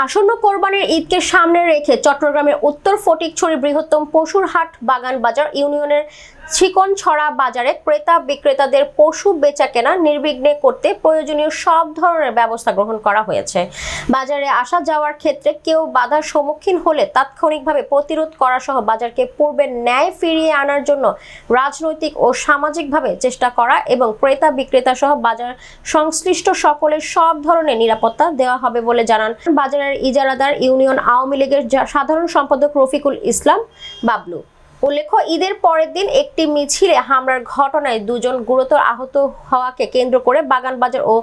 আসন্ন কোরবানির ঈদকে সামনে রেখে চট্টগ্রামের উত্তর ফটিকছড়ি বৃহত্তম পশুর হাট বাগান বাজার ইউনিয়নের চিকনছড়া বাজারে ক্রেতা বিক্রেতাদের পশু বেচাকেনা নির্বিঘ্নে করতে প্রয়োজনীয় সব ধরনের ব্যবস্থা গ্রহণ করা হয়েছে। বাজারে আসা যাওয়ার ক্ষেত্রে কেউ বাধার সম্মুখীন হলে তাৎক্ষণিকভাবে প্রতিরোধ করা সহ বাজারকে পূর্বের ন্যায় ফিরিয়ে আনার জন্য রাজনৈতিক ও সামাজিকভাবে চেষ্টা করা এবং ক্রেতা বিক্রেতা সহ বাজার সংশ্লিষ্ট সকলের সব ধরনের নিরাপত্তা দেওয়া হবে বলে জানান বাজারের ইজারাদার ইউনিয়ন আওয়ামী লীগের সাধারণ সম্পাদক রফিকুল ইসলাম বাবলু। উল্লেখ্য, ঈদের পরের দিন একটি মিছিলে হামলার ঘটনায় দুজন গুরুতর আহত হওয়াকে কেন্দ্র করে বাগান বাজার ও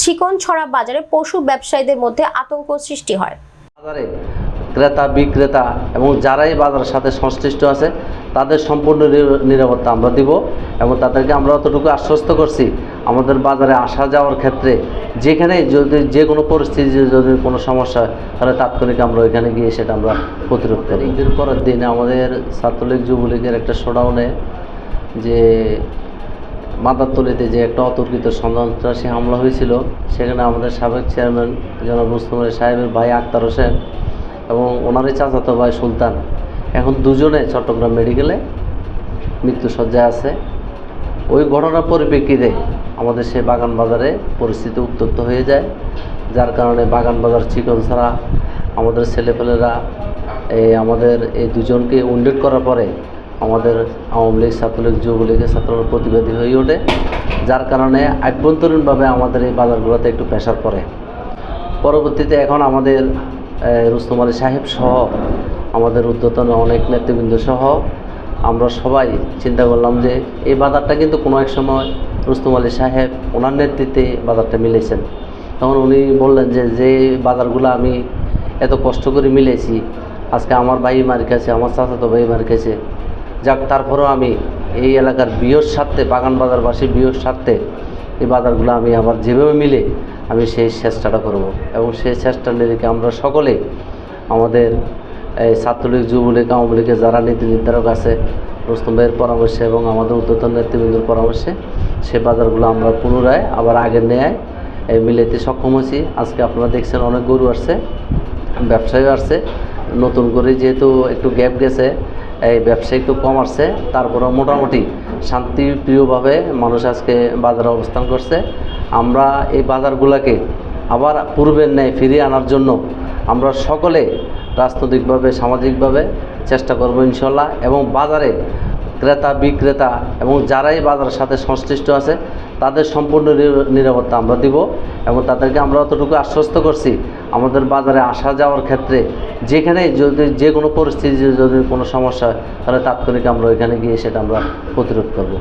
চিকনছড়া বাজারে পশু ব্যবসায়ীদের মধ্যে আতঙ্ক সৃষ্টি হয়। ক্রেতা বিক্রেতা এবং যারাই বাজারের সাথে সংশ্লিষ্ট আছে তাদের সম্পূর্ণ নিরাপত্তা আমরা দিব এবং তাদেরকে আমরা অতটুকু আশ্বস্ত করছি আমাদের বাজারে আসা যাওয়ার ক্ষেত্রে যেখানে যদি যে কোনো পরিস্থিতি যদি কোনো সমস্যা হয় তাহলে তাৎক্ষণিক আমরা ওইখানে গিয়ে সেটা আমরা প্রতিরোধ করি। ঈদের পরের দিন আমাদের ছাত্রলীগ যুবলীগের একটা শোডাউনে যে মাদারতলিতে যে একটা অতর্কিত সন্ত্রাসী হামলা হয়েছিল সেখানে আমাদের সাবেক চেয়ারম্যান জনাব রুস্তম আলী সাহেবের ভাই আক্তার হোসেন এবং ওনারই চাচাতো ভাই সুলতান এখন দুজনে চট্টগ্রাম মেডিকেলে মৃত্যুসজ্জায় আছে। ওই ঘটনার পরিপ্রেক্ষিতে আমাদের সেই বাগান বাজারে পরিস্থিতি উত্তপ্ত হয়ে যায়, যার কারণে বাগান বাজার চিকনছড়া আমাদের ছেলেপেলেরা আমাদের এই দুজনকে উন্ডেট করার পরে আমাদের আওয়ামী লীগ ছাত্রলীগ যুবলীগের ছাত্ররা প্রতিবাদী হয়ে ওঠে, যার কারণে আভ্যন্তরীণভাবে আমাদের এই বাজারগুলোতে একটু প্রেশার পড়ে। পরবর্তীতে এখন আমাদের রুস্তম আলী সাহেব সহ আমাদের ঊর্ধ্বতন অনেক নেতৃবৃন্দ সহ আমরা সবাই চিন্তা করলাম যে এই বাজারটা কিন্তু কোনো এক সময় রুস্তম আলী সাহেব ওনার নেতৃত্বে বাজারটা মিলেছেন। তখন উনি বললেন যে বাজারগুলো আমি এত কষ্ট করে মিলেছি, আজকে আমার ভাই মার কাছে, আমার চাচাতো ভাই মার কাছে, যাক তারপরেও আমি এই এলাকার বৃহৎ স্বার্থে বাগান বাজারবাসী বৃহৎ স্বার্থে এই বাজারগুলো আমি আবার যেভাবে মিলে আমি সেই চেষ্টাটা করব এবং সেই চেষ্টার নিরিখে আমরা সকলে আমাদের এই ছাত্রলীগ যুবলীগ আওয়ামী লীগের যারা নীতি নির্ধারক আছে রুস্তম ভাইয়ের পরামর্শে এবং আমাদের ঊর্ধ্বতন নেতৃবৃন্দর পরামর্শে সে বাজারগুলো আমরা পুনরায় আবার আগের ন্যায় মিলাইতে সক্ষম হয়েছি। আজকে আপনারা দেখছেন অনেক গরু আসছে, ব্যবসায়ী আসছে, নতুন করে যেহেতু একটু গ্যাপ গেছে এই ব্যবসা একটু কম আসছে, তারপরেও মোটামুটি শান্তিপ্রিয়ভাবে মানুষ আজকে বাজারে অবস্থান করছে। আমরা এই বাজারগুলোকে আবার পূর্বের ন্যায় ফিরিয়ে আনার জন্য আমরা সকলে রাজনৈতিকভাবে সামাজিকভাবে চেষ্টা করব ইনশাল্লাহ এবং বাজারে ক্রেতা বিক্রেতা এবং যারাই বাজারের সাথে সংশ্লিষ্ট আছে তাদের সম্পূর্ণ নিরাপত্তা আমরা দিব এবং তাদেরকে আমরা অতটুকু আশ্বস্ত করছি আমাদের বাজারে আসা যাওয়ার ক্ষেত্রে যেখানে যদি যে কোনো পরিস্থিতি যদি কোনো সমস্যা হয় তাহলে তাৎক্ষণিক আমরা ওইখানে গিয়ে সেটা আমরা প্রতিরোধ করব।